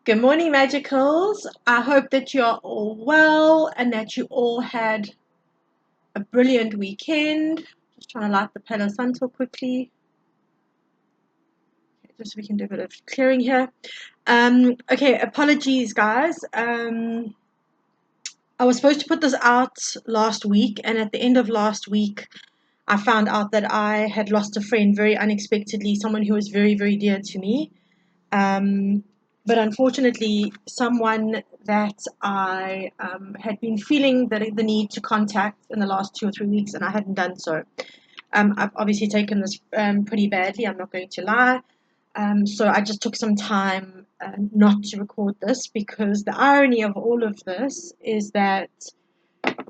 Good morning, Magicals. I hope that you are all well and that you all had a brilliant weekend. Just trying to light the Palo Santo quickly, just so we can do a bit of clearing here. Okay, apologies, guys. I was supposed to put this out last week, and at the end of last week, I found out that I had lost a friend very unexpectedly, someone who was very, very dear to me. Um, but unfortunately, someone that I had been feeling the need to contact in the last 2 or 3 weeks, and I hadn't done so. I've obviously taken this pretty badly, I'm not going to lie. So I just took some time not to record this, because the irony of all of this is that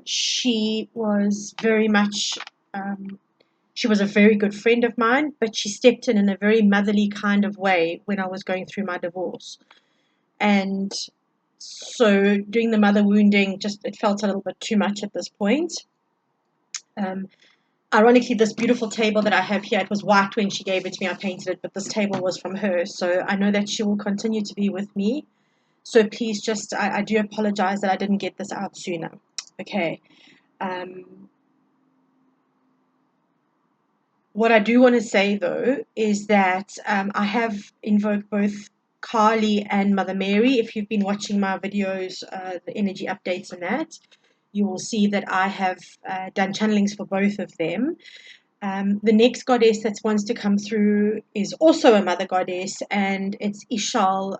she was very much she was a very good friend of mine, but she stepped in a very motherly kind of way when I was going through my divorce. And so doing the mother wounding, it felt a little bit too much at this point. Um, Ironically, this beautiful table that I have here, it was white when she gave it to me. I painted it, but this table was from her. So I know that she will continue to be with me. So please I do apologize that I didn't get this out sooner. Okay. What I do want to say, though, is that I have invoked both Carly and Mother Mary. If you've been watching my videos, the energy updates and that, you will see that I have done channelings for both of them. The next goddess that wants to come through is also a mother goddess, and it's Ishal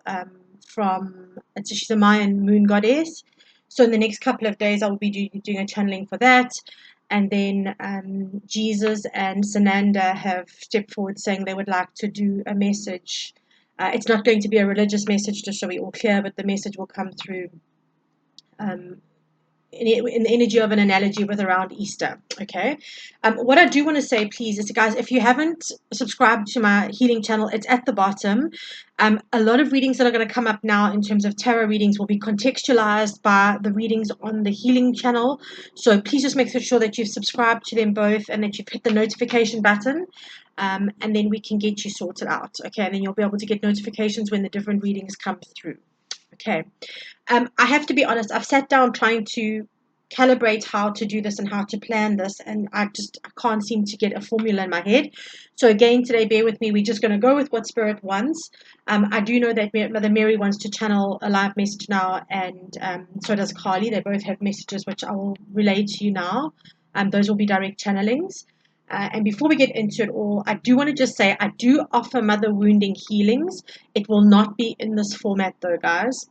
she's a Mayan moon goddess. So in the next couple of days, I will be doing a channeling for that. And then Jesus and Sananda have stepped forward saying they would like to do a message. It's not going to be a religious message, just so we're all clear, but the message will come through um, in the energy of an analogy with around Easter. Okay. What I do want to say, please, is, guys, if you haven't subscribed to my healing channel, it's at the bottom. A lot of readings that are going to come up now in terms of tarot readings will be contextualized by the readings on the healing channel. So please just make sure that you've subscribed to them both and that you've hit the notification button. And then we can get you sorted out. Okay. And then you'll be able to get notifications when the different readings come through. Okay. I have to be honest, I've sat down trying to calibrate how to do this and how to plan this, and I can't seem to get a formula in my head. So again, today, bear with me. We're just going to go with what Spirit wants. I do know that Mother Mary wants to channel a live message now, and so does Carly. They both have messages which I will relay to you now. Those will be direct channelings. And before we get into it all, I do want to just say I do offer mother wounding healings. It will not be in this format, though, guys.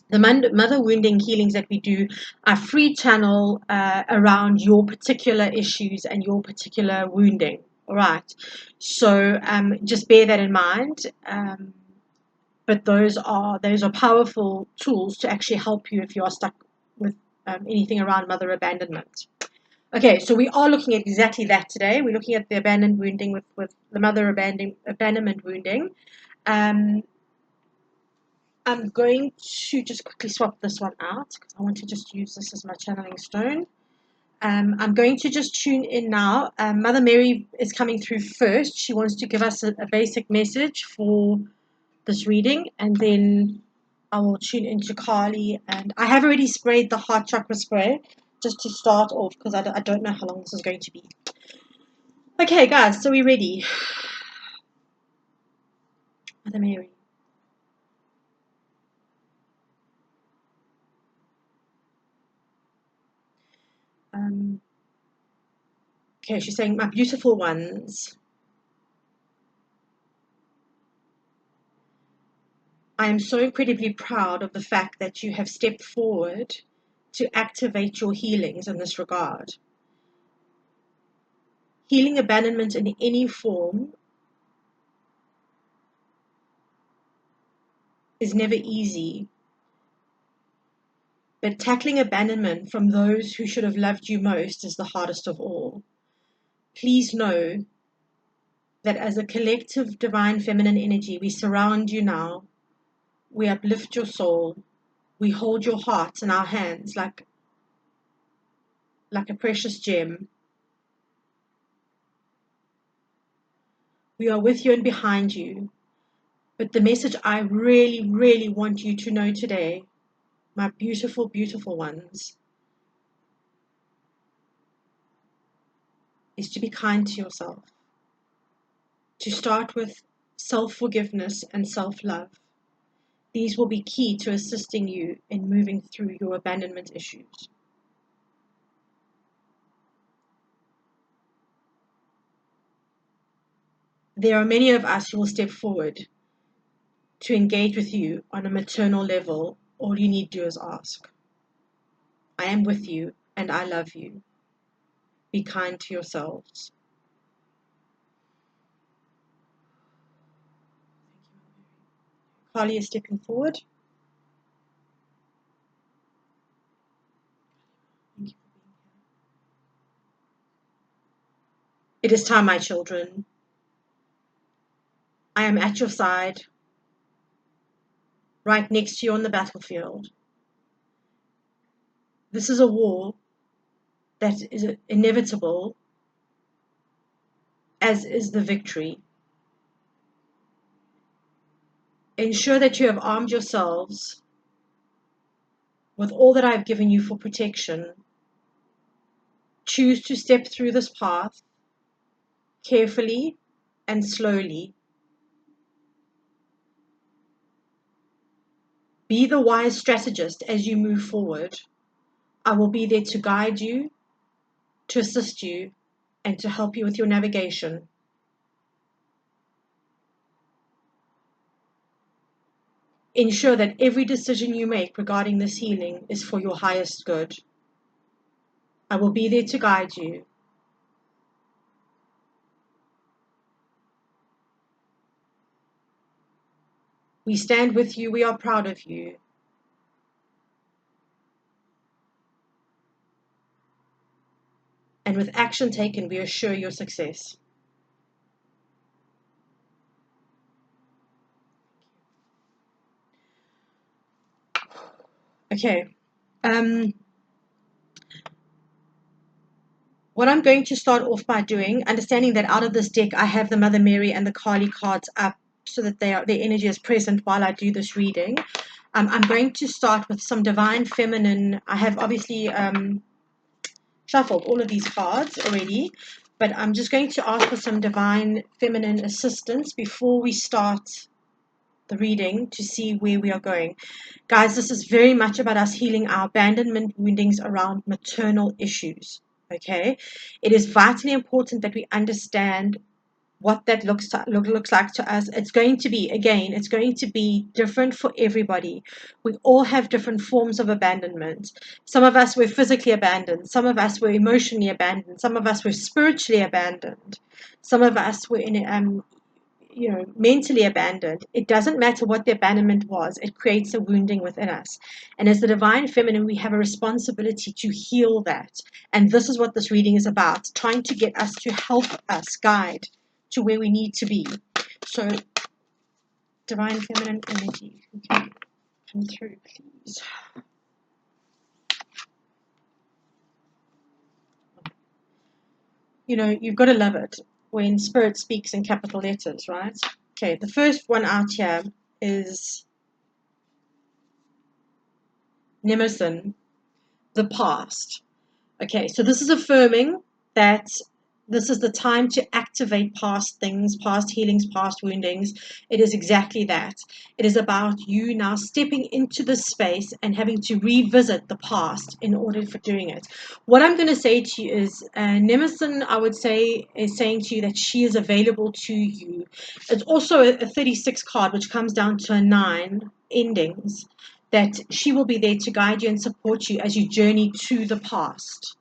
The mother wounding healings that we do are free channel around your particular issues and your particular wounding. All right. So just bear that in mind. But those are powerful tools to actually help you if you are stuck with anything around mother abandonment. Okay, so we are looking at exactly that today. We're looking at the abandoned wounding with the mother abandonment wounding. I'm going to just quickly swap this one out because I want to just use this as my channeling stone. I'm going to just tune in now. Mother Mary is coming through first. She wants to give us a basic message for this reading, and then I will tune into Carly. And I have already sprayed the heart chakra spray just to start off because I don't know how long this is going to be. Okay, guys, so we're ready. Mother Mary. Okay, she's saying, my beautiful ones, I am so incredibly proud of the fact that you have stepped forward to activate your healings in this regard. Healing abandonment in any form is never easy, but tackling abandonment from those who should have loved you most is the hardest of all. Please know that as a collective divine feminine energy, we surround you now. We uplift your soul. We hold your heart in our hands like a precious gem. We are with you and behind you, But the message I really, really want you to know today, my beautiful, beautiful ones, is to be kind to yourself. To start with self-forgiveness and self-love. These will be key to assisting you in moving through your abandonment issues. There are many of us who will step forward to engage with you on a maternal level. All you need to do is ask. I am with you and I love you. Be kind to yourselves. Carly is stepping forward. It is time, my children. I am at your side, right next to you on the battlefield. This is a war that is inevitable, as is the victory. Ensure that you have armed yourselves with all that I've given you for protection. Choose to step through this path carefully and slowly. Be the wise strategist as you move forward. I will be there to guide you, to assist you, and to help you with your navigation. Ensure that every decision you make regarding this healing is for your highest good. I will be there to guide you. We stand with you. We are proud of you. And with action taken, we assure your success. Okay. What I'm going to start off by doing, understanding that out of this deck, I have the Mother Mary and the Kali cards up so that their energy is present while I do this reading. I'm going to start with some divine feminine. I have obviously shuffled all of these cards already, but I'm just going to ask for some divine feminine assistance before we start the reading to see where we are going. Guys, this is very much about us healing our abandonment woundings around maternal issues. Okay, it is vitally important that we understand what that looks like to us. It's going to be, again, it's going to be different for everybody. We all have different forms of abandonment. Some of us were physically abandoned. Some of us were emotionally abandoned. Some of us were spiritually abandoned. Some of us were mentally abandoned. It doesn't matter what the abandonment was. It creates a wounding within us. And as the divine feminine, we have a responsibility to heal that. And this is what this reading is about, trying to get us to help us guide to where we need to be. So, divine feminine energy, okay, come through, please. You've got to love it when Spirit speaks in capital letters, right? Okay, the first one out here is Nemesis, the past. Okay, so this is affirming that this is the time to activate past things, past healings, past woundings. It is exactly that. It is about you now stepping into this space and having to revisit the past in order for doing it. What I'm going to say to you is, Nemesis, I would say, is saying to you that she is available to you. It's also a 36 card, which comes down to a 9 endings, that she will be there to guide you and support you as you journey to the past.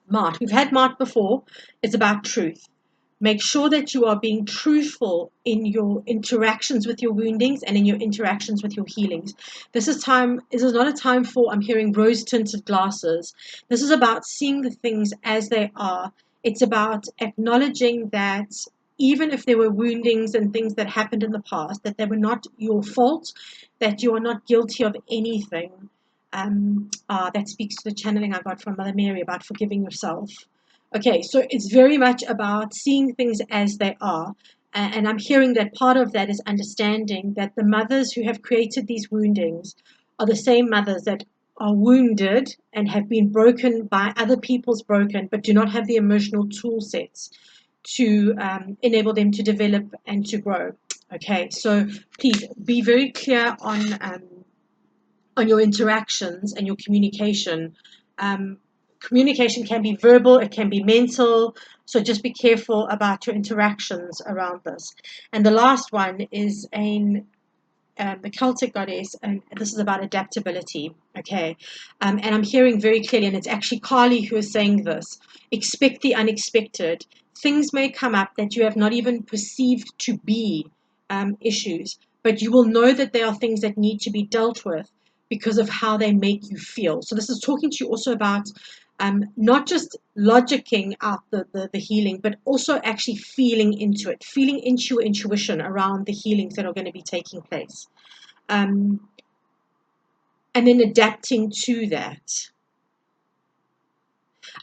Mart. We've had Mart before. It's about truth. Make sure that you are being truthful in your interactions with your woundings and in your interactions with your healings. This is not a time for, I'm hearing, rose-tinted glasses. This is about seeing the things as they are. It's about acknowledging that even if there were woundings and things that happened in the past, that they were not your fault, that you are not guilty of anything. That speaks to the channeling I got from Mother Mary about forgiving yourself. Okay, so it's very much about seeing things as they are. And I'm hearing that part of that is understanding that the mothers who have created these woundings are the same mothers that are wounded and have been broken by other people's broken, but do not have the emotional tool sets to enable them to develop and to grow. Okay, so please be very clear on your interactions and your communication. Um, Communication can be verbal, it can be mental. So just be careful about your interactions around this. And the last one is the Celtic goddess, and this is about adaptability. Okay, and I'm hearing very clearly, and it's actually Carly who is saying this. Expect the unexpected. Things may come up that you have not even perceived to be issues, but you will know that they are things that need to be dealt with because of how they make you feel. So this is talking to you also about not just logicking out the healing, but also actually feeling into it, feeling into your intuition around the healings that are going to be taking place. Um, and then adapting to that.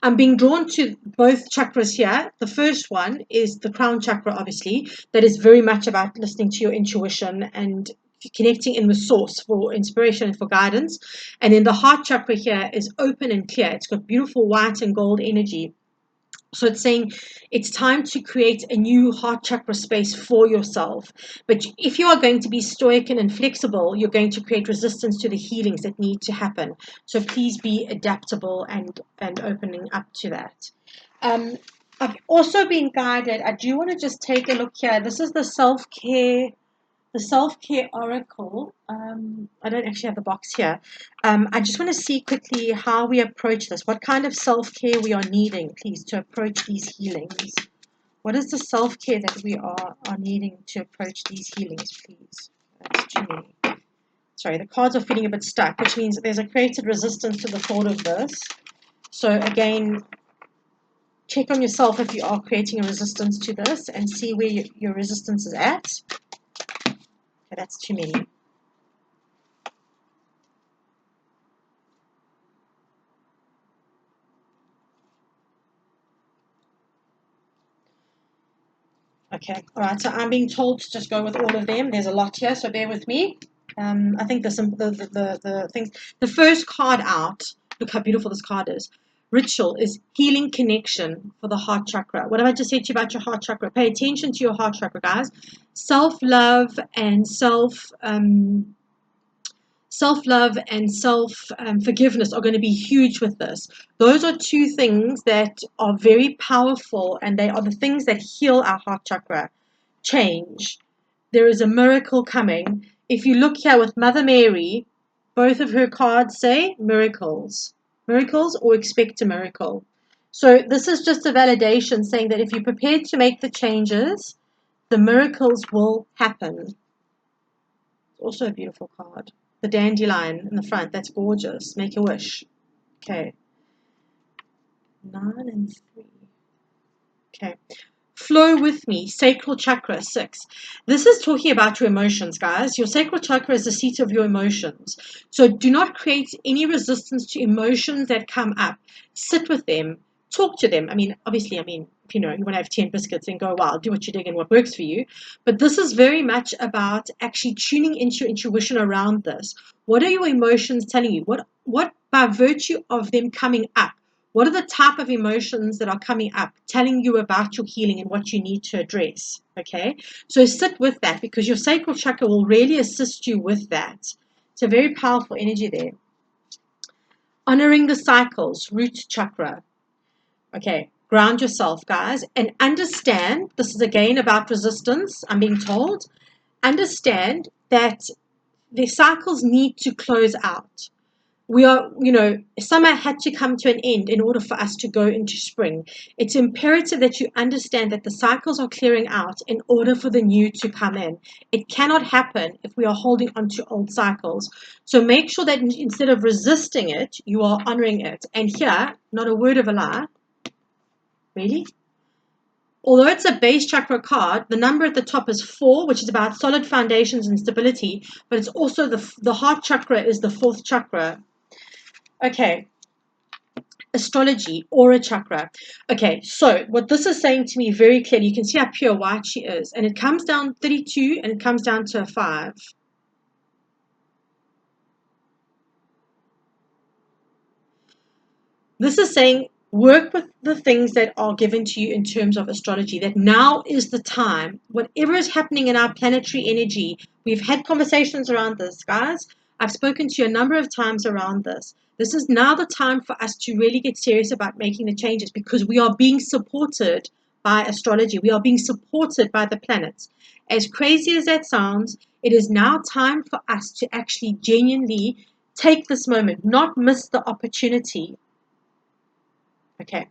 I'm being drawn to both chakras here. The first one is the crown chakra, obviously, that is very much about listening to your intuition and connecting in with source for inspiration and for guidance. And then the heart chakra here is open and clear. It's got beautiful white and gold energy. So it's saying it's time to create a new heart chakra space for yourself. But if you are going to be stoic and inflexible, you're going to create resistance to the healings that need to happen. So please be adaptable and opening up to that. I've also been guided. I do want to just take a look here. This is the self-care oracle. I don't actually have the box here. I just want to see quickly how we approach this, what kind of self-care we are needing, please, to approach these healings. What is the self-care that we are needing to approach these healings, please? That's too many. Sorry, the cards are feeling a bit stuck, which means there's a created resistance to the thought of this. So again, check on yourself if you are creating a resistance to this and see where your resistance is at. Okay, that's too many. Okay, all right, so I'm being told to just go with all of them. There's a lot here, so bear with me. I think the things, the first card out, look how beautiful this card is. Ritual is healing connection for the heart chakra. What have I just said to you about your heart chakra? Pay attention to your heart chakra, guys. Self-love and self-love and self-forgiveness are going to be huge with this. Those are two things that are very powerful, and they are the things that heal our heart chakra. Change. There is a miracle coming. If you look here with Mother Mary, both of her cards say miracles. Miracles or expect a miracle. So this is just a validation saying that if you're prepared to make the changes, the miracles will happen. Also a beautiful card. The dandelion in the front, that's gorgeous. Make a wish. Okay. 9 and 3. Okay. Flow with me. Sacral chakra, 6. This is talking about your emotions, guys. Your sacral chakra is the seat of your emotions. So do not create any resistance to emotions that come up. Sit with them. Talk to them. Obviously, if you want to have 10 biscuits and go wild, do what you dig and what works for you. But this is very much about actually tuning into your intuition around this. What are your emotions telling you? What by virtue of them coming up, what are the type of emotions that are coming up, telling you about your healing and what you need to address? Okay, so sit with that, because your sacral chakra will really assist you with that. It's a very powerful energy there. Honoring the cycles, root chakra. Okay, ground yourself, guys, and understand, this is again about resistance, I'm being told. Understand that the cycles need to close out. We are, summer had to come to an end in order for us to go into spring. It's imperative that you understand that the cycles are clearing out in order for the new to come in. It cannot happen if we are holding on to old cycles. So make sure that instead of resisting it, you are honoring it. And here, not a word of a lie. Really? Although it's a base chakra card, the number at the top is 4, which is about solid foundations and stability, but it's also the heart chakra is the 4th chakra. Okay, astrology, aura chakra. Okay, so what this is saying to me very clearly, you can see how pure white she is, and it comes down 32 and it comes down to a 5. This is saying work with the things that are given to you in terms of astrology, that now is the time. Whatever is happening in our planetary energy, we've had conversations around this, guys. I've spoken to you a number of times around this. This is now the time for us to really get serious about making the changes, because we are being supported by astrology. We are being supported by the planets. As crazy as that sounds, it is now time for us to actually genuinely take this moment, not miss the opportunity. Okay.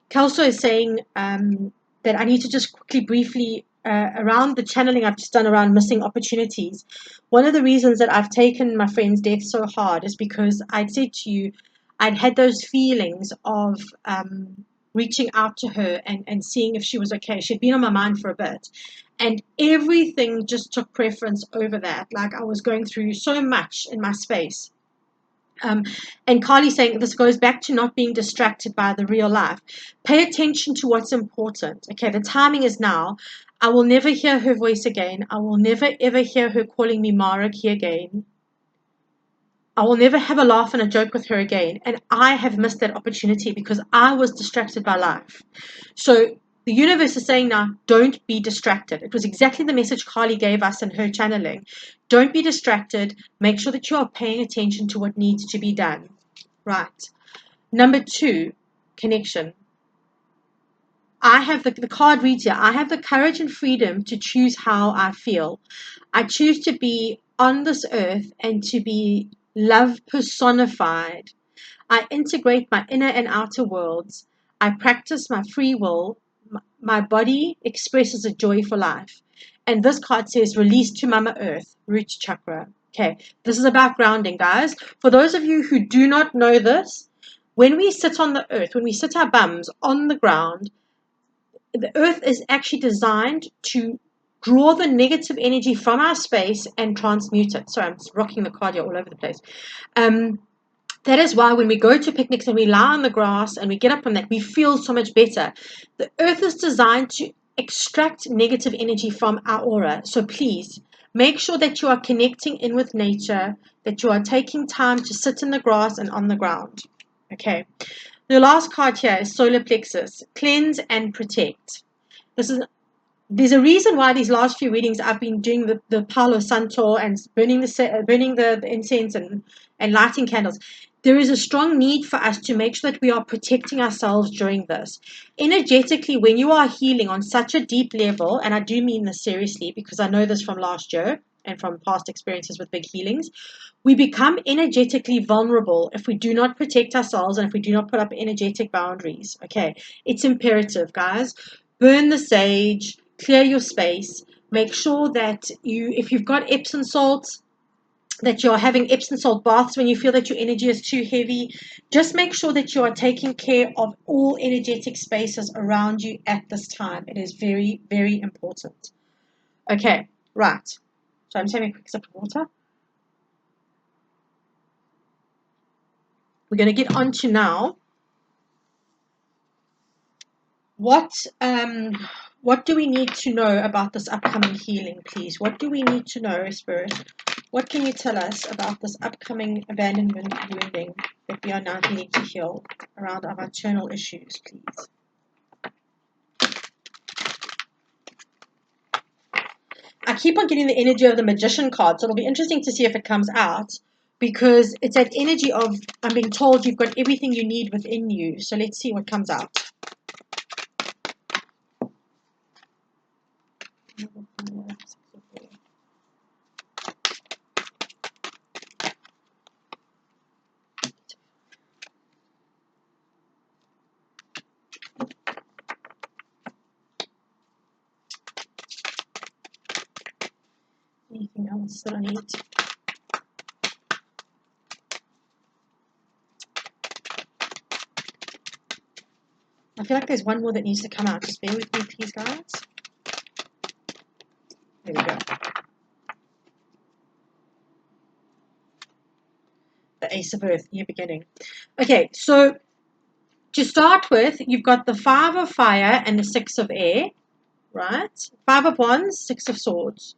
Kelso is saying that I need to just quickly, briefly, around the channeling I've just done around missing opportunities. One of the reasons that I've taken my friend's death so hard is because I'd said to you, I'd had those feelings of reaching out to her and seeing if she was okay. She'd been on my mind for a bit. And everything just took preference over that. Like, I was going through so much in my space. Um, and Carly's saying this goes back to not being distracted by the real life. Pay attention to what's important. Okay, the timing is now. I will never hear her voice again. I will never ever hear her calling me Mariki again. I will never have a laugh and a joke with her again. And I have missed that opportunity because I was distracted by life. So the universe is saying now, don't be distracted. It was exactly the message Carly gave us in her channeling. Don't be distracted. Make sure that you are paying attention to what needs to be done. Right. Number 2, connection. I have the card reads here. I have the courage and freedom to choose how I feel. I choose to be on this earth and to be love personified. I integrate my inner and outer worlds. I practice my free will. My body expresses a joy for life. And this card says, release to Mama Earth, root chakra. Okay, this is about grounding, guys. For those of you who do not know this, when we sit on the earth, when we sit our bums on the ground, the earth is actually designed to draw the negative energy from our space and transmute it. Sorry, I'm just rocking the card here all over the place. That is why when we go to picnics and we lie on the grass and we get up from that, we feel so much better. The earth is designed to extract negative energy from our aura. So please make sure that you are connecting in with nature, that you are taking time to sit in the grass and on the ground. Okay. The last card here is solar plexus, cleanse and protect. There's a reason why these last few readings I've been doing the Palo Santo and burning the incense and lighting candles. There is a strong need for us to make sure that we are protecting ourselves during this. Energetically, when you are healing on such a deep level, and I do mean this seriously because I know this from last year and from past experiences with big healings, we become energetically vulnerable if we do not protect ourselves and if we do not put up energetic boundaries. Okay, it's imperative, guys. Burn the sage, clear your space, make sure that if you've got Epsom salts, that you're having Epsom salt baths when you feel that your energy is too heavy. Just make sure that you are taking care of all energetic spaces around you at this time. It is very, very important. Okay, right. So I'm just having a quick sip of water. We're going to get on to now what do we need to know about this upcoming healing, please? What do we need to know, Spirit? What can you tell us about this upcoming abandonment wounding that we are now needing to heal around our internal issues, please? I keep on getting the energy of the magician card, so it'll be interesting to see if it comes out, because it's that energy of, I'm being told you've got everything you need within you. So let's see what comes out. Anything else that I need? I feel like there's one more that needs to come out. Just bear with me, please, guys. There we go. the Ace of Earth in your beginning. Okay, so to start with, you've got the 5 of Fire and the 6 of Air, right? 5 of Wands, 6 of Swords.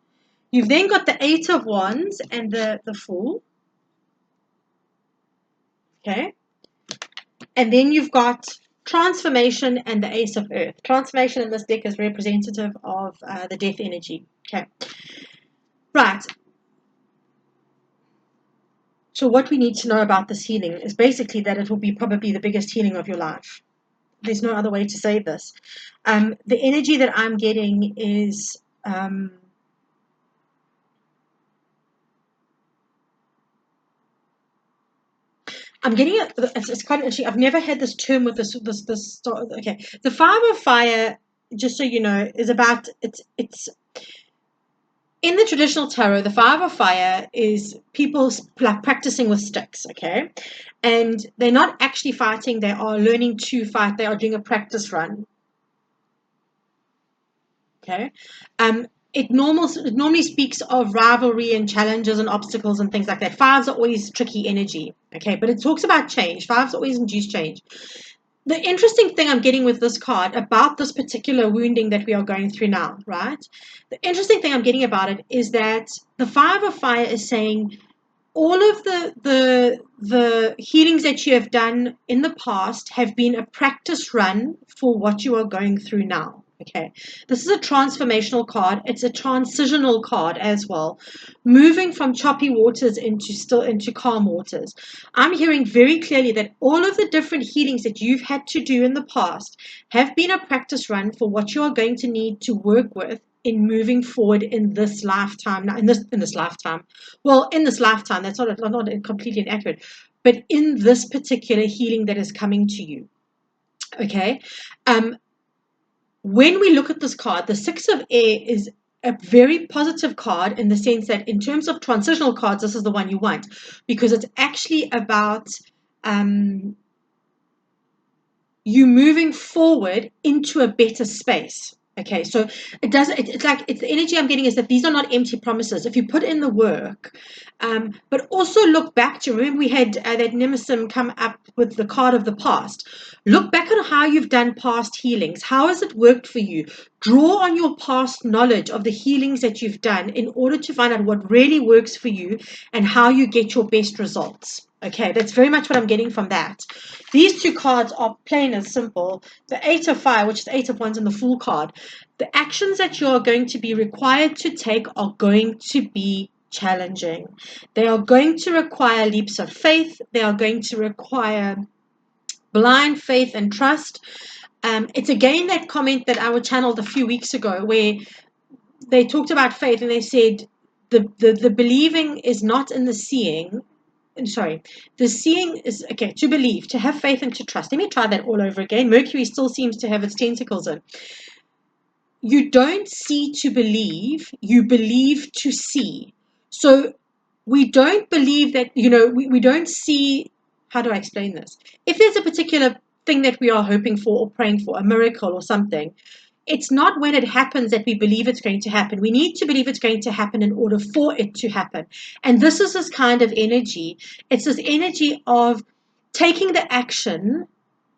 You've then got the 8 of Wands and the Fool. Okay. And then you've got Transformation and the Ace of Earth. Transformation in this deck is representative of the death energy. Okay. Right. So what we need to know about this healing is basically that it will be probably the biggest healing of your life. There's no other way to say this. The energy that I'm getting is I'm getting it. It's quite interesting. I've never had this term with this. Okay, the 5 of Fire, just so you know, is about it's in the traditional tarot. The 5 of Fire is people practicing with sticks. Okay, and they're not actually fighting. They are learning to fight. They are doing a practice run. Okay. It normally speaks of rivalry and challenges and obstacles and things like that. Fives are always tricky energy. Okay, but it talks about change. Fives always induce change. The interesting thing I'm getting with this card about this particular wounding that we are going through now, right? The interesting thing I'm getting about it is that the 5 of Fire is saying all of the healings that you have done in the past have been a practice run for what you are going through now. Okay, this is a transformational card. It's a transitional card as well, moving from choppy waters into calm waters. I'm hearing very clearly that all of the different healings that you've had to do in the past have been a practice run for what you are going to need to work with in moving forward in this lifetime. Now, in this lifetime, well, in this lifetime, that's not completely inaccurate, but in this particular healing that is coming to you. Okay. When we look at this card, the 6 of Air is a very positive card in the sense that in terms of transitional cards, this is the one you want because it's actually about you moving forward into a better space. Okay, so it's like the energy I'm getting is that these are not empty promises. If you put in the work, but also look back to, remember we had that Nemesim come up with the card of the past. Look back on how you've done past healings. How has it worked for you? Draw on your past knowledge of the healings that you've done in order to find out what really works for you and how you get your best results. Okay, that's very much what I'm getting from that. These two cards are plain and simple. The 8 of Fire, which is the 8 of Wands, and the Fool card. The actions that you are going to be required to take are going to be challenging. They are going to require leaps of faith. They are going to require blind faith and trust. It's again that comment that I channeled a few weeks ago where they talked about faith and they said the believing is not in the seeing. Sorry, the seeing is, okay, to believe, to have faith and to trust. Let me try that all over again. Mercury still seems to have its tentacles in. You don't see to believe, you believe to see. So we don't believe that, we don't see, how do I explain this? If there's a particular thing that we are hoping for or praying for, a miracle or something, it's not when it happens that we believe it's going to happen. We need to believe it's going to happen in order for it to happen. And this is this kind of energy. It's this energy of taking the action,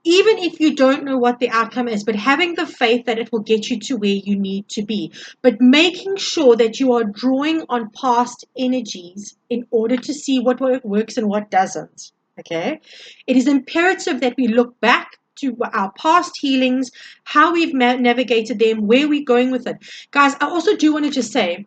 even if you don't know what the outcome is, but having the faith that it will get you to where you need to be. But making sure that you are drawing on past energies in order to see what works and what doesn't. Okay? It is imperative that we look back to our past healings, how we've navigated them, where we're going with it. Guys, I also do want to just say,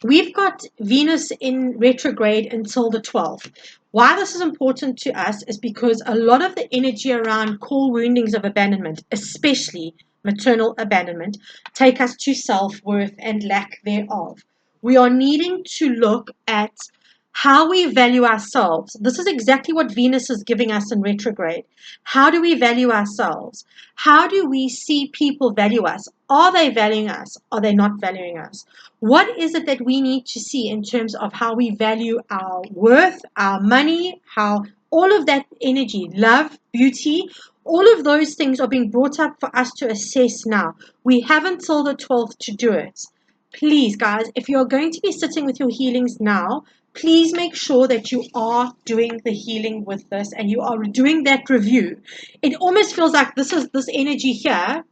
we've got Venus in retrograde until the 12th. Why this is important to us is because a lot of the energy around core woundings of abandonment, especially maternal abandonment, take us to self-worth and lack thereof. We are needing to look at how we value ourselves. This is exactly what Venus is giving us in retrograde. How do we value ourselves? How do we see people value us? Are they valuing us? Are they not valuing us? What is it that we need to see in terms of how we value our worth, our money, how all of that energy, love, beauty, all of those things are being brought up for us to assess now. We have until the 12th to do it. Please, guys, if you're going to be sitting with your healings now, please make sure that you are doing the healing with this and you are doing that review. It almost feels like this energy here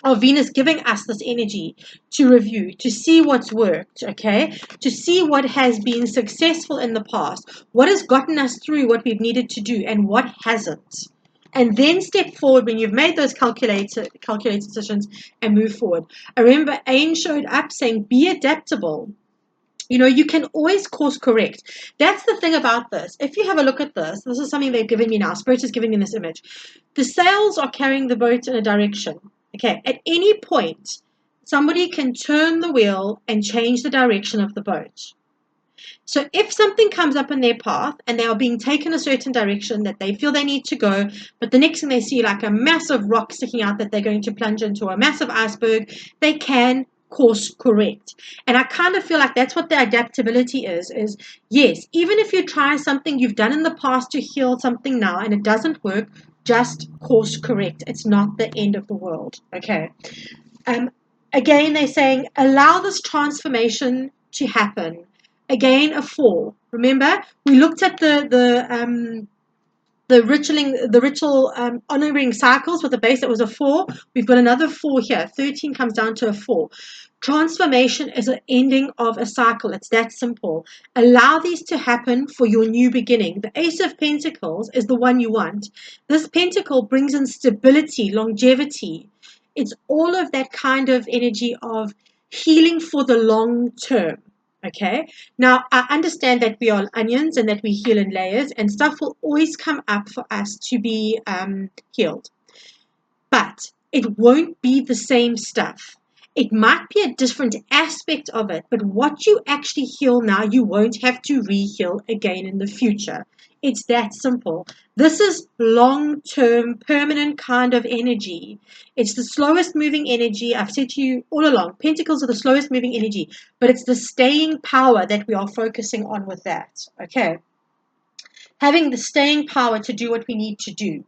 of Venus giving us this energy to review, to see what's worked, okay? To see what has been successful in the past, what has gotten us through what we've needed to do and what hasn't. And then step forward when you've made those calculated decisions and move forward. I remember Ain showed up saying, be adaptable. You know, you can always course correct. That's the thing about this. If you have a look at this, this is something they've given me now. Spirit is giving me this image. The sails are carrying the boat in a direction. Okay, at any point, somebody can turn the wheel and change the direction of the boat. So if something comes up in their path and they are being taken a certain direction that they feel they need to go, but the next thing they see like a massive rock sticking out that they're going to plunge into, a massive iceberg, they can course correct. And I kind of feel like that's what the adaptability is yes, even if you try something you've done in the past to heal something now and it doesn't work, just course correct. It's not the end of the world. Okay. Um, Again, they're saying allow this transformation to happen. Again, a 4. Remember, we looked at the ritual honoring cycles with a base that was a 4. We've got another 4 here. 13 comes down to a 4. Transformation is an ending of a cycle. It's that simple. Allow these to happen for your new beginning. The Ace of Pentacles is the one you want. This pentacle brings in stability, longevity. It's all of that kind of energy of healing for the long term. Okay. Now, I understand that we are onions and that we heal in layers, and stuff will always come up for us to be healed. But it won't be the same stuff. It might be a different aspect of it, but what you actually heal now, you won't have to re-heal again in the future. It's that simple. This is long-term, permanent kind of energy. It's the slowest moving energy. I've said to you all along, pentacles are the slowest moving energy, but it's the staying power that we are focusing on with that. Okay. Having the staying power to do what we need to do.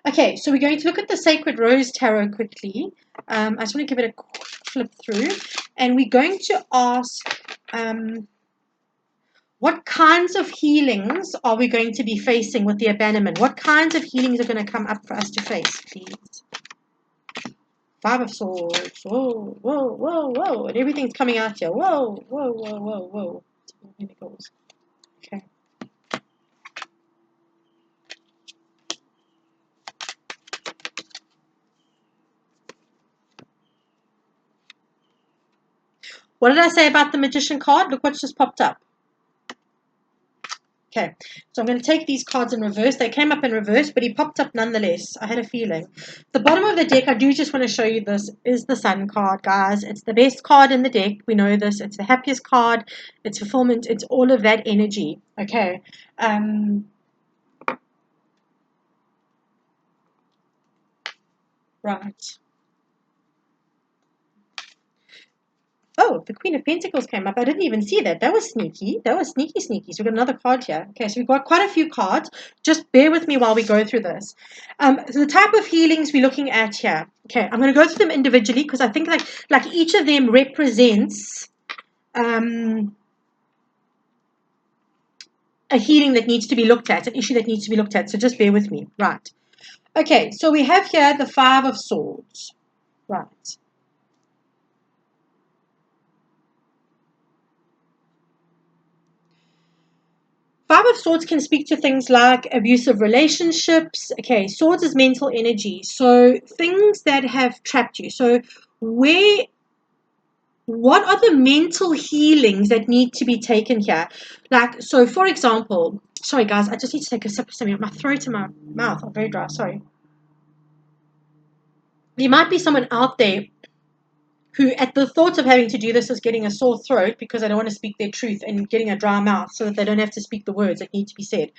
Okay, so we're going to look at the Sacred Rose Tarot quickly. I just want to give it a quick flip through. And we're going to ask, what kinds of healings are we going to be facing with the abandonment? What kinds of healings are going to come up for us to face, please? 5 of Swords. Whoa, whoa, whoa, whoa. And everything's coming out here. Whoa, whoa, whoa, whoa, whoa. Here it goes. Okay. What did I say about the Magician card? Look what's just popped up. Okay, so I'm going to take these cards in reverse. They came up in reverse, but he popped up nonetheless. I had a feeling. The bottom of the deck, I do just want to show you this, is the Sun card, guys. It's the best card in the deck. We know this. It's the happiest card. It's fulfillment. It's all of that energy. Okay. Right. Oh, the Queen of Pentacles came up. I didn't even see that. That was sneaky. That was sneaky, sneaky. So we've got another card here. Okay, so we've got quite a few cards. Just bear with me while we go through this. So the type of healings we're looking at here. Okay, I'm going to go through them individually because I think like each of them represents a healing that needs to be looked at, an issue that needs to be looked at. So just bear with me. Right. Okay, so we have here the 5 of Swords. Right. 5 of Swords can speak to things like abusive relationships. Okay, Swords is mental energy. So things that have trapped you. So what are the mental healings that need to be taken here? Like, so for example, sorry guys, I just need to take a sip of something. My throat and my mouth are very dry, sorry. There might be someone out there who at the thought of having to do this is getting a sore throat because they don't want to speak their truth and getting a dry mouth so that they don't have to speak the words that need to be said.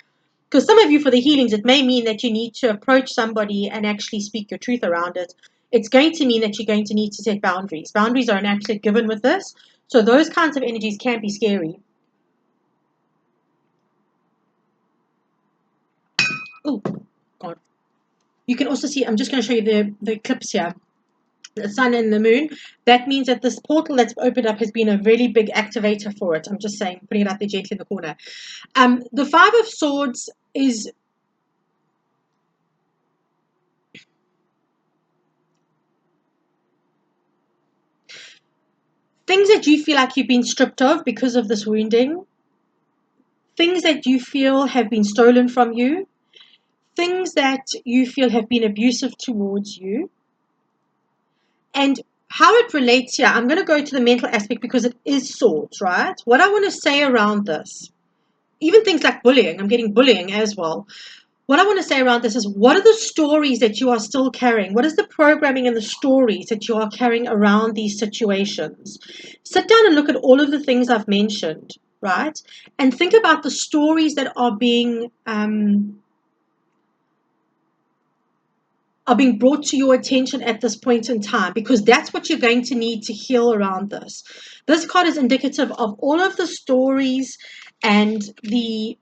Because some of you, for the healings, it may mean that you need to approach somebody and actually speak your truth around it. It's going to mean that you're going to need to set boundaries. Boundaries are an absolute given with this. So those kinds of energies can be scary. Oh, God. You can also see, I'm just going to show you the clips here. the sun and the moon, that means that this portal that's opened up has been a really big activator for it. I'm just saying, putting it out there gently in the corner. The Five of Swords is things that you feel like you've been stripped of because of this wounding, things that you feel have been stolen from you, things that you feel have been abusive towards you, and how it relates here. I'm going to go to the mental aspect because it is swords, right? What I want to say around this, even things like bullying, I'm getting bullying as well. What I want to say around this is, what are the stories that you are still carrying? What is the programming and the stories that you are carrying around these situations? Sit down and look at all of the things I've mentioned, right? And think about the stories that are being brought to your attention at this point in time, because that's what you're going to need to heal around this. This card is indicative of all of the stories and the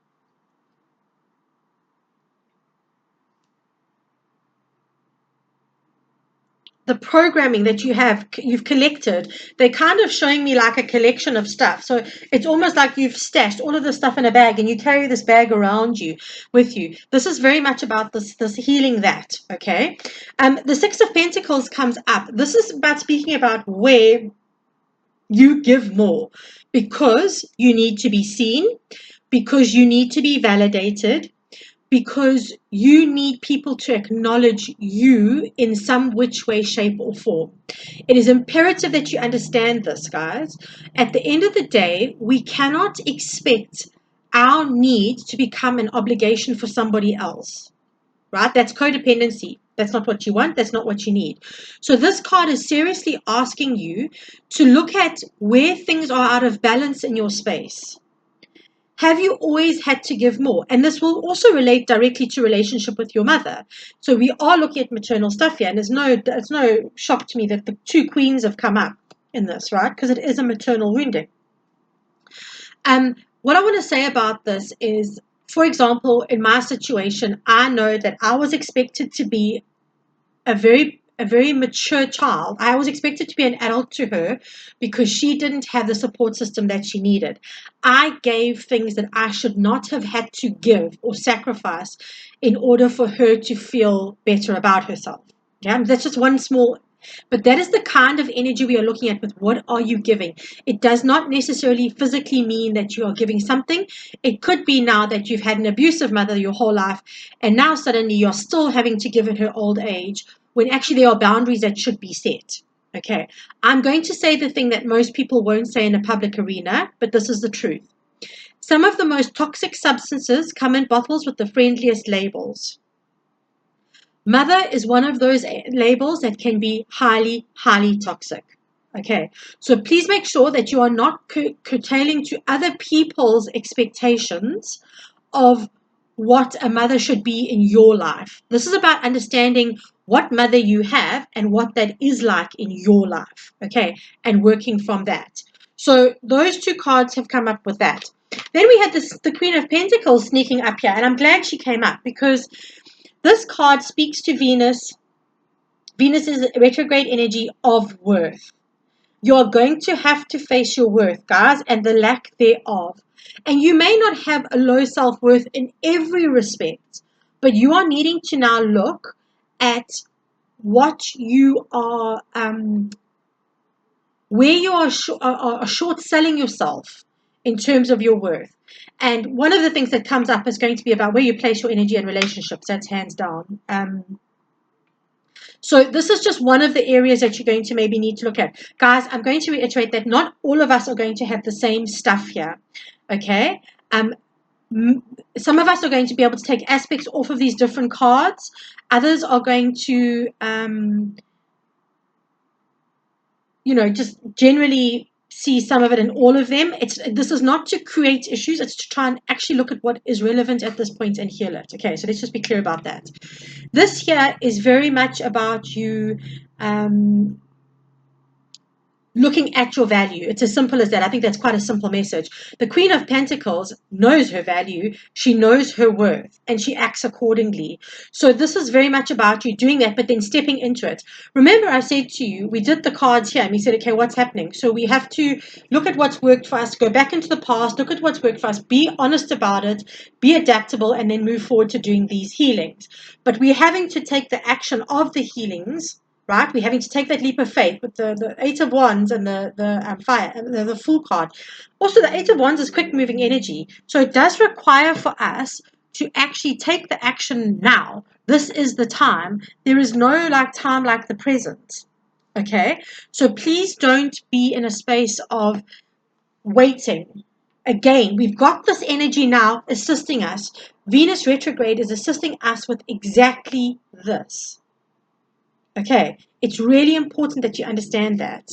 programming that you've collected. They're kind of showing me like a collection of stuff. So it's almost like you've stashed all of this stuff in a bag and you carry this bag around you with you. This is very much about this healing that, okay? The Six of Pentacles comes up. This is about speaking about where you give more because you need to be seen, because you need to be validated, because you need people to acknowledge you in some which way, shape, or form. It is imperative that you understand this, guys. At the end of the day, we cannot expect our need to become an obligation for somebody else, right? That's codependency. That's not what you want. That's not what you need. So this card is seriously asking you to look at where things are out of balance in your space. Have you always had to give more? And this will also relate directly to relationship with your mother. So we are looking at maternal stuff here, and it's no shock to me that the two queens have come up in this, right? Because it is a maternal wounding. What I want to say about this is, for example, in my situation, I know that I was expected to be a very mature child. I was expected to be an adult to her because she didn't have the support system that she needed. I gave things that I should not have had to give or sacrifice in order for her to feel better about herself. Yeah, that's just one small, but that is the kind of energy we are looking at with what are you giving. It does not necessarily physically mean that you are giving something. It could be now that you've had an abusive mother your whole life, and now suddenly you're still having to give at her old age, when actually there are boundaries that should be set. Okay, I'm going to say the thing that most people won't say in a public arena, but this is the truth. Some of the most toxic substances come in bottles with the friendliest labels. Mother is one of those labels that can be highly, highly toxic. Okay, so please make sure that you are not curtailing to other people's expectations of what a mother should be in your life. This is about understanding what mother you have and what that is like in your life, okay, and working from that. So those two cards have come up with that. Then we had the Queen of Pentacles sneaking up here, and I'm glad she came up because this card speaks to Venus. Venus is retrograde energy of worth. You're going to have to face your worth, guys, and the lack thereof. And you may not have a low self-worth in every respect, but you are needing to now look at what you are, where you are short selling yourself in terms of your worth. And one of the things that comes up is going to be about where you place your energy in relationships. That's hands down. So this is just one of the areas that you're going to maybe need to look at. Guys, I'm going to reiterate that not all of us are going to have the same stuff here. Okay? Some of us are going to be able to take aspects off of these different cards. Others are going to, just generally see some of it in all of them. This is not to create issues. It's to try and actually look at what is relevant at this point and heal it. Okay, so let's just be clear about that. This here is very much about you looking at your value. It's as simple as that. I think that's quite a simple message. The Queen of Pentacles knows her value. She knows her worth, and she acts accordingly. So this is very much about you doing that, but then stepping into it. Remember, I said to you, we did the cards here, and we said, okay, what's happening? So we have to look at what's worked for us, go back into the past, look at what's worked for us, be honest about it, be adaptable, and then move forward to doing these healings. But we're having to take the action of the healings, right? We're having to take that leap of faith with the Eight of Wands and the fire, the Fool card. Also, the Eight of Wands is quick moving energy. So it does require for us to actually take the action now. This is the time. There is no time like the present. Okay? So please don't be in a space of waiting. Again, we've got this energy now assisting us. Venus retrograde is assisting us with exactly this. Okay, it's really important that you understand that.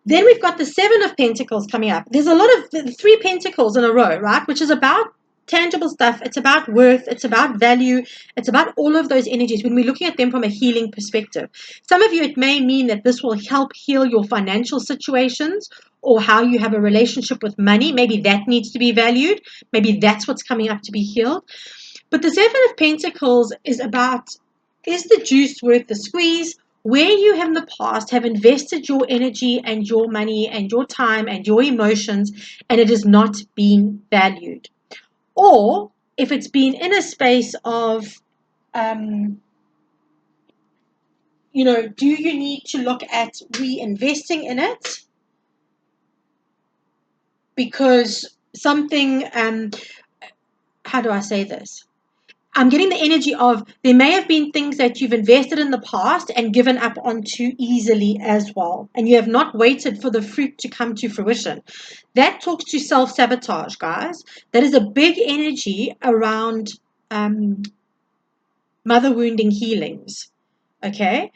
Then we've got the Seven of Pentacles coming up. There's a lot of three pentacles in a row, right? Which is about tangible stuff. It's about worth. It's about value. It's about all of those energies when we're looking at them from a healing perspective. Some of you, it may mean that this will help heal your financial situations or how you have a relationship with money. Maybe that needs to be valued. Maybe that's what's coming up to be healed. But the Seven of Pentacles is about, is the juice worth the squeeze? Where you have in the past have invested your energy and your money and your time and your emotions, and it is not being valued. Or if it's been in a space of, do you need to look at reinvesting in it? Because something, how do I say this? I'm getting the energy of there may have been things that you've invested in the past and given up on too easily as well. And you have not waited for the fruit to come to fruition. That talks to self-sabotage, guys. That is a big energy around mother wounding healings. Okay?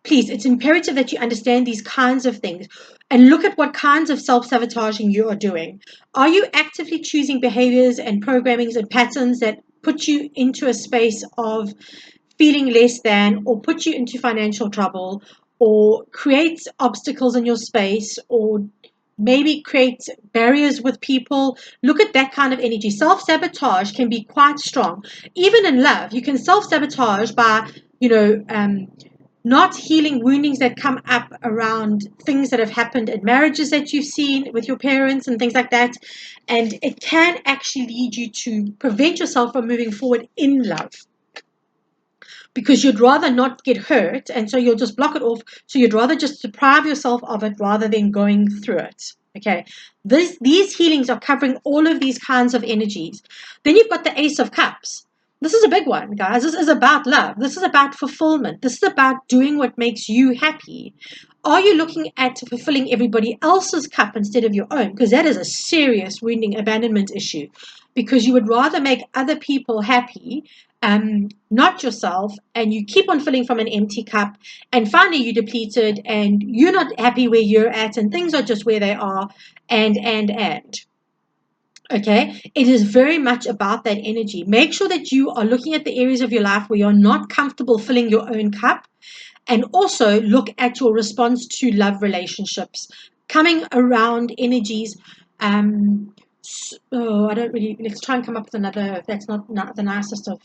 Please, it's imperative that you understand these kinds of things and look at what kinds of self-sabotaging you are doing. Are you actively choosing behaviors and programmings and patterns that put you into a space of feeling less than, or put you into financial trouble, or create obstacles in your space, or maybe create barriers with people? Look at that kind of energy. Self-sabotage can be quite strong. Even in love, you can self-sabotage by, not healing woundings that come up around things that have happened in marriages that you've seen with your parents and things like that. And it can actually lead you to prevent yourself from moving forward in love, because you'd rather not get hurt, and so you'll just block it off. So you'd rather just deprive yourself of it rather than going through it. Okay, these healings are covering all of these kinds of energies. Then you've got the Ace of Cups. This is a big one, guys. This is about love. This is about fulfillment. This is about doing what makes you happy. Are you looking at fulfilling everybody else's cup instead of your own? Because that is a serious wounding abandonment issue, because you would rather make other people happy, not yourself, and you keep on filling from an empty cup, and finally you're depleted and you're not happy where you're at, and things are just where they are, and okay, it is very much about that energy. Make sure that you are looking at the areas of your life where you're not comfortable filling your own cup, and also look at your response to love relationships coming around energies. I don't really, let's try and come up with another that's not the nicest of.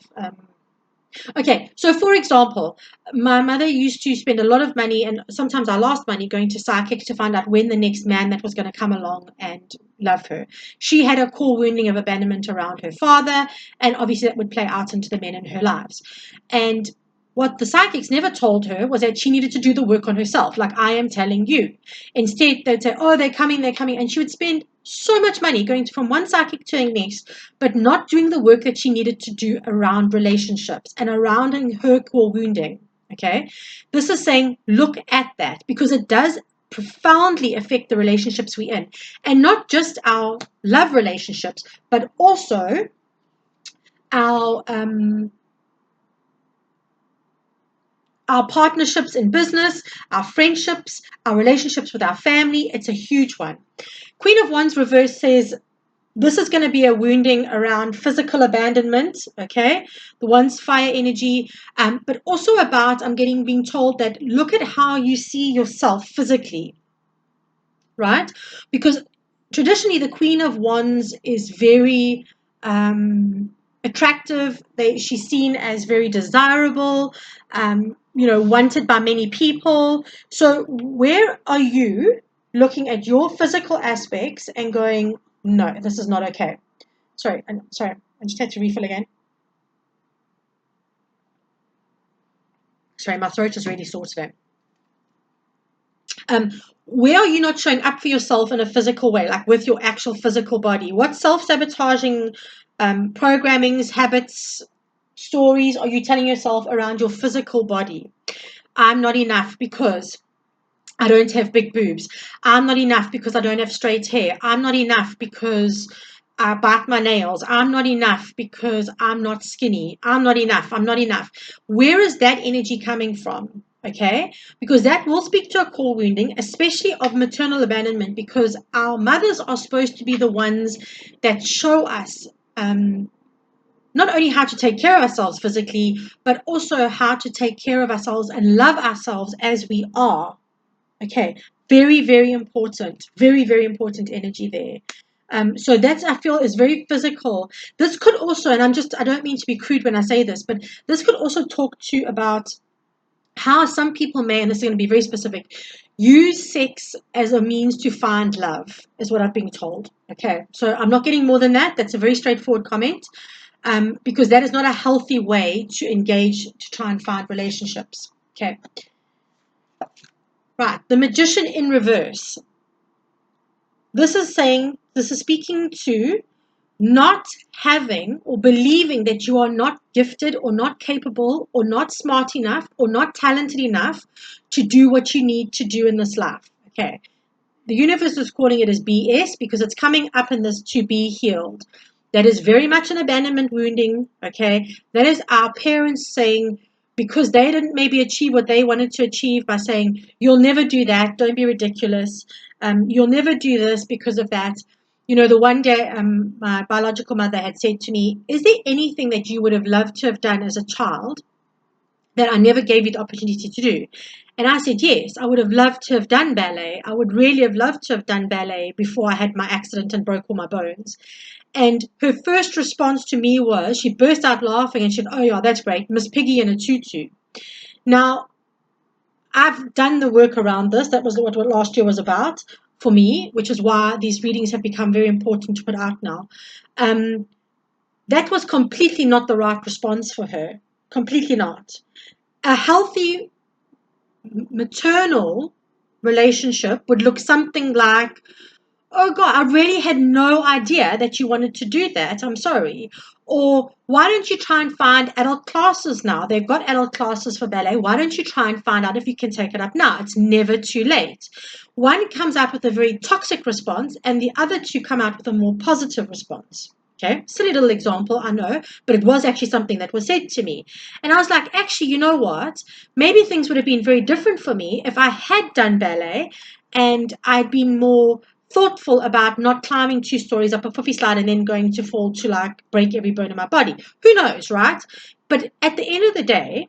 Okay, so for example, my mother used to spend a lot of money, and sometimes I lost money, going to psychics to find out when the next man that was going to come along and love her. She had a core wounding of abandonment around her father, and obviously that would play out into the men in her lives. And what the psychics never told her was that she needed to do the work on herself, like I am telling you. Instead, they'd say, oh, they're coming, and she would spend so much money going from one psychic to the next, but not doing the work that she needed to do around relationships and around her core wounding. Okay, this is saying look at that, because it does profoundly affect the relationships we're in, and not just our love relationships, but also our partnerships in business, our friendships, our relationships with our family. It's a huge one. Queen of Wands reverse says This is going to be a wounding around physical abandonment, okay? The one's fire energy, but also about, I'm being told that look at how you see yourself physically, right? Because traditionally the Queen of Wands is very attractive. She's seen as very desirable, wanted by many people. So where are you looking at your physical aspects and going, no, this is not okay? Sorry, I just had to refill again. Sorry, my throat is really sore today. Um, where are you not showing up for yourself in a physical way, like with your actual physical body? What self-sabotaging programmings, habits, stories are you telling yourself around your physical body? I'm not enough because I don't have big boobs. I'm not enough because I don't have straight hair. I'm not enough because I bite my nails. I'm not enough because I'm not skinny. I'm not enough. I'm not enough. Where is that energy coming from? Okay, because that will speak to a core wounding, especially of maternal abandonment, because our mothers are supposed to be the ones that show us not only how to take care of ourselves physically, but also how to take care of ourselves and love ourselves as we are. Okay, very, very important, very, very important energy there. So that's, I feel, is very physical. This could also, and I don't mean to be crude when I say this, but this could also talk to about how some people may, and this is going to be very specific, use sex as a means to find love, is what I've been told. Okay, so I'm not getting more than that. That's a very straightforward comment, because that is not a healthy way to engage to try and find relationships. Okay. Right, the Magician in reverse. This is speaking to not having or believing that you are not gifted or not capable or not smart enough or not talented enough to do what you need to do in this life. Okay. The universe is calling it as BS because it's coming up in this to be healed. That is very much an abandonment wounding. Okay. That is our parents saying, because they didn't maybe achieve what they wanted to achieve by saying, you'll never do that. Don't be ridiculous. You'll never do this because of that. The one day my biological mother had said to me, is there anything that you would have loved to have done as a child that I never gave you the opportunity to do? And I said, yes, I would have loved to have done ballet. I would really have loved to have done ballet before I had my accident and broke all my bones. And her first response to me was, she burst out laughing and she said, oh yeah, that's great, Miss Piggy in a tutu. Now, I've done the work around this. That was what last year was about for me, which is why these readings have become very important to put out now. That was completely not the right response for her. Completely not. A healthy maternal relationship would look something like, oh God, I really had no idea that you wanted to do that. I'm sorry. Or why don't you try and find adult classes now? They've got adult classes for ballet. Why don't you try and find out if you can take it up now? It's never too late. One comes out with a very toxic response, and the other two come out with a more positive response. Okay, silly little example, I know, but it was actually something that was said to me. And I was like, actually, you know what? Maybe things would have been very different for me if I had done ballet and I'd been more thoughtful about not climbing 2 stories up a flippy slide and then going to fall to like break every bone in my body. Who knows, right? But at the end of the day,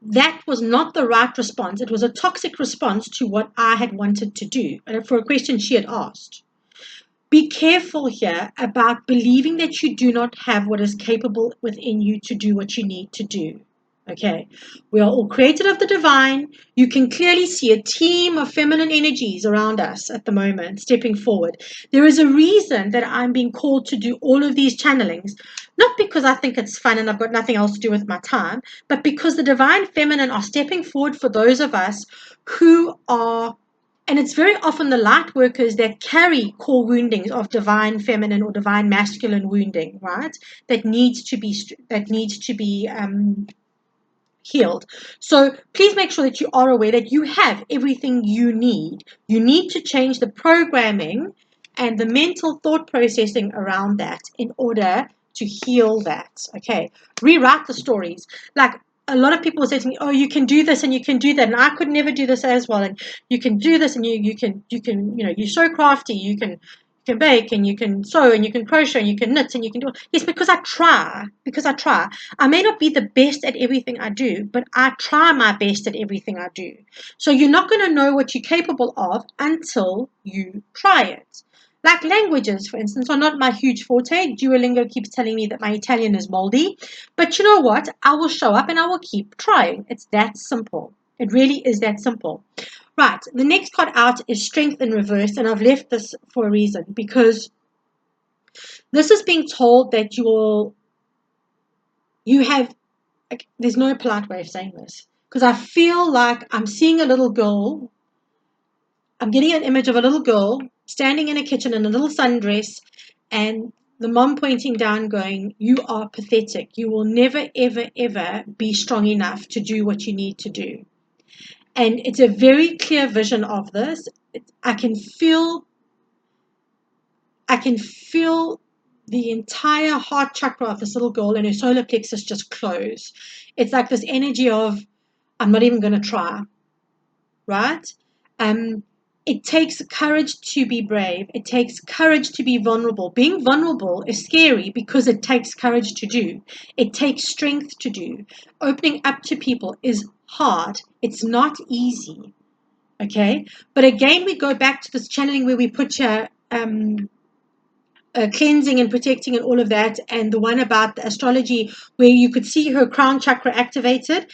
that was not the right response. It was a toxic response to what I had wanted to do and for a question she had asked. Be careful here about believing that you do not have what is capable within you to do what you need to do. Okay, we are all created of the divine. You can clearly see a team of feminine energies around us at the moment stepping forward. There is a reason that I'm being called to do all of these channelings, not because I think it's fun and I've got nothing else to do with my time, but because the divine feminine are stepping forward for those of us who are, and it's very often the light workers that carry core woundings of divine feminine or divine masculine wounding, right? That needs to be healed. So please make sure that you are aware that you have everything you need. You need to change the programming and the mental thought processing around that in order to heal that. Okay, rewrite the stories. Like a lot of people say to me, oh, you can do this and you can do that, and I could never do this as well, and you can do this and you can you're so crafty, you can can bake and you can sew and you can crochet and you can knit and you can do. Yes, because I try. Because I try. I may not be the best at everything I do, but I try my best at everything I do. So you're not going to know what you're capable of until you try it. Like languages, for instance, are not my huge forte. Duolingo keeps telling me that my Italian is moldy. But you know what? I will show up and I will keep trying. It's that simple. It really is that simple. Right, the next card out is Strength in Reverse, and I've left this for a reason, because this is being told that you have, like, there's no polite way of saying this, because I feel like I'm seeing a little girl, I'm getting an image of a little girl standing in a kitchen in a little sundress, and the mom pointing down going, you are pathetic. You will never, ever, ever be strong enough to do what you need to do. And it's a very clear vision of this. I can feel the entire heart chakra of this little girl and her solar plexus just close. It's like this energy of, I'm not even going to try, right? It takes courage to be brave. It takes courage to be vulnerable. Being vulnerable is scary because it takes courage to do. It takes strength to do. Opening up to people is hard. It's not easy. Okay? But again, we go back to this channeling where we put your cleansing and protecting and all of that, and the one about the astrology where you could see her crown chakra activated.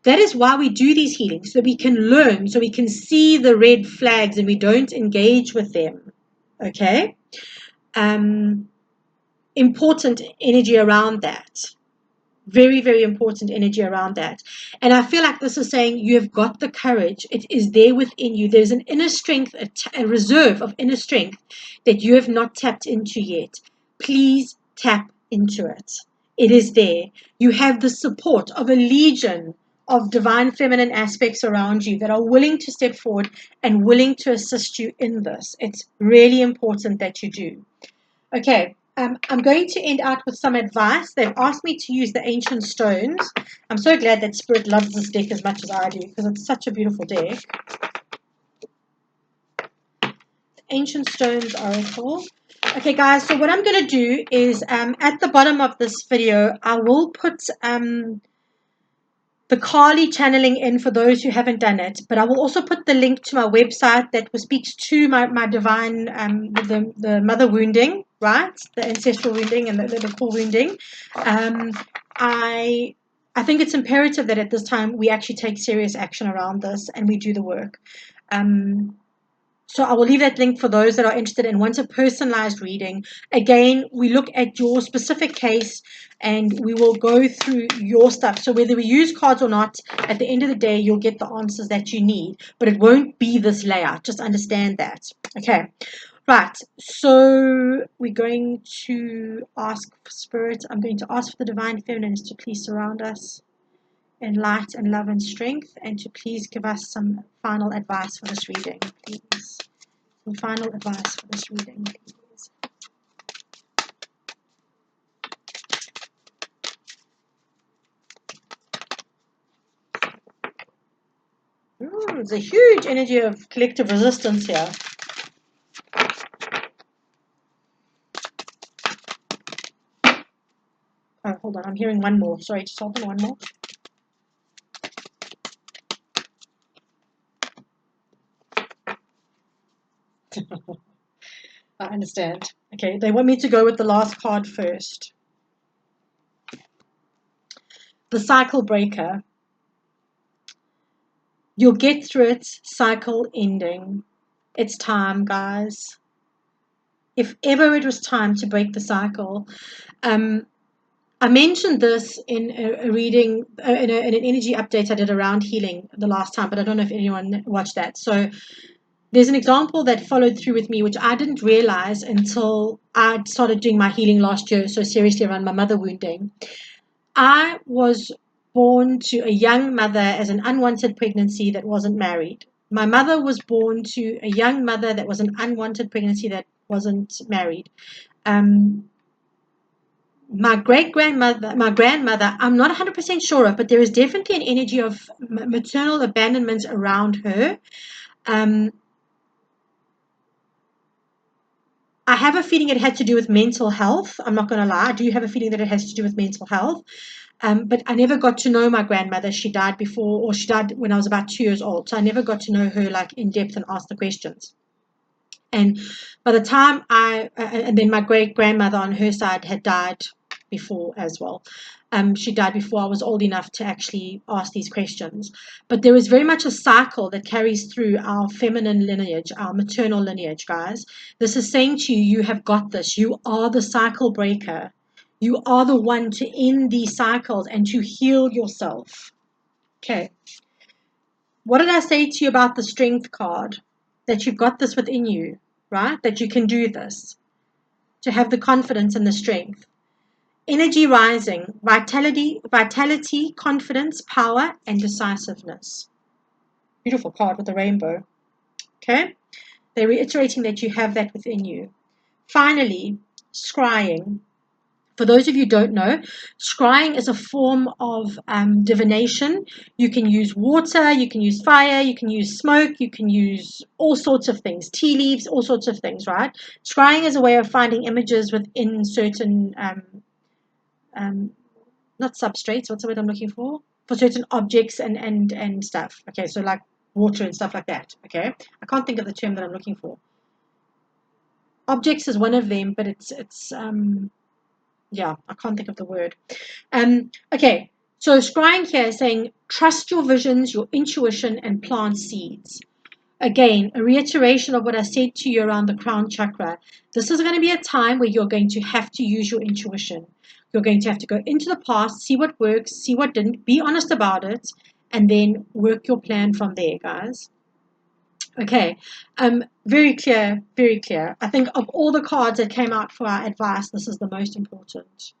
That is why we do these healings, so we can learn, so we can see the red flags and we don't engage with them. Okay? Important energy around that. Very, very important energy around that. And I feel like this is saying you have got the courage. It is there within you. There's an inner strength, a reserve of inner strength that you have not tapped into yet. Please tap into it. It is there. You have the support of a legion of divine feminine aspects around you that are willing to step forward and willing to assist you in this. It's really important that you do. Okay, I'm going to end out with some advice. They've asked me to use the ancient stones. I'm so glad that Spirit loves this deck as much as I do, because it's such a beautiful deck. Ancient Stones Oracle. Okay, guys, so what I'm going to do is at the bottom of this video, I will put the Kali channeling in for those who haven't done it, but I will also put the link to my website that speaks to my divine, the mother wounding, right? The ancestral wounding and the core wounding. I think it's imperative that at this time we actually take serious action around this and we do the work. So I will leave that link for those that are interested and want a personalized reading. Again, we look at your specific case and we will go through your stuff. So whether we use cards or not, at the end of the day, you'll get the answers that you need. But it won't be this layout. Just understand that. Okay. Right. So we're going to ask for Spirit. I'm going to ask for the Divine Feminines to please surround us in light and love and strength, and to please give us some final advice for this reading, please. Some final advice for this reading, please. There's a huge energy of collective resistance here. Oh, hold on, I'm hearing one more. Sorry, just hold on, one more. I understand. Okay, they want me to go with the last card first. The Cycle Breaker. You'll get through it, cycle ending. It's time, guys. If ever it was time to break the cycle. I mentioned this in a reading, in an energy update I did around healing the last time, but I don't know if anyone watched that. So there's an example that followed through with me, which I didn't realize until I started doing my healing last year, so seriously around my mother wounding. I was born to a young mother as an unwanted pregnancy that wasn't married. My mother was born to a young mother that was an unwanted pregnancy that wasn't married. My grandmother, I'm not 100% sure of, but there is definitely an energy of maternal abandonment around her. I have a feeling it had to do with mental health. I'm not going to lie. I do have a feeling that it has to do with mental health. But I never got to know my grandmother. She died before, or she died when I was about 2 years old. So I never got to know her like in depth and ask the questions. And by the time and then my great grandmother on her side had died before as well. She died before I was old enough to actually ask these questions. But there is very much a cycle that carries through our feminine lineage, our maternal lineage, guys. This is saying to you, you have got this. You are the cycle breaker. You are the one to end these cycles and to heal yourself. Okay. What did I say to you about the strength card? That you've got this within you, right? That you can do this. To have the confidence and the strength. Energy rising, vitality, confidence, power, and decisiveness. Beautiful card with the rainbow. Okay? They're reiterating that you have that within you. Finally, scrying. For those of you who don't know, scrying is a form of divination. You can use water, you can use fire, you can use smoke, you can use all sorts of things, tea leaves, all sorts of things, right? Scrying is a way of finding images within certain, not substrates, what's the word I'm looking for? For certain objects and stuff. Okay, so like water and stuff like that. Okay, I can't think of the term that I'm looking for. Objects is one of them, but it's yeah, I can't think of the word. Okay, so scrying here is saying trust your visions, your intuition, and plant seeds. Again, a reiteration of what I said to you around the crown chakra. This is going to be a time where you're going to have to use your intuition. You're going to have to go into the past, see what works, see what didn't, be honest about it, and then work your plan from there, guys. Okay, very clear, very clear. I think of all the cards that came out for our advice, this is the most important.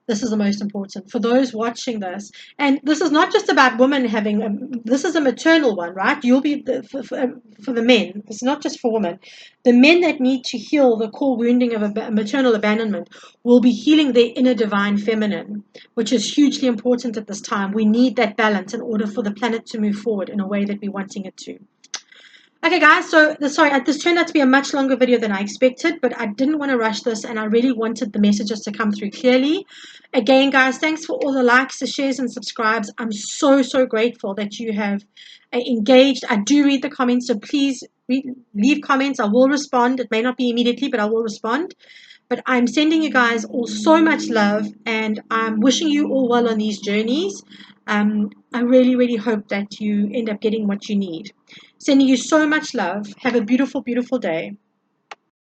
This is the most important for those watching this. And this is not just about women having, this is a maternal one, right? You'll be, for the men, it's not just for women. The men that need to heal the core wounding of a maternal abandonment will be healing their inner divine feminine, which is hugely important at this time. We need that balance in order for the planet to move forward in a way that we're wanting it to. Okay, guys, so sorry, this turned out to be a much longer video than I expected, but I didn't want to rush this, and I really wanted the messages to come through clearly. Again, guys, thanks for all the likes, the shares, and subscribes. I'm so, so grateful that you have engaged. I do read the comments, so please leave comments. I will respond. It may not be immediately, but I will respond. But I'm sending you guys all so much love, and I'm wishing you all well on these journeys. I really, really hope that you end up getting what you need. Sending you so much love. Have a beautiful, beautiful day.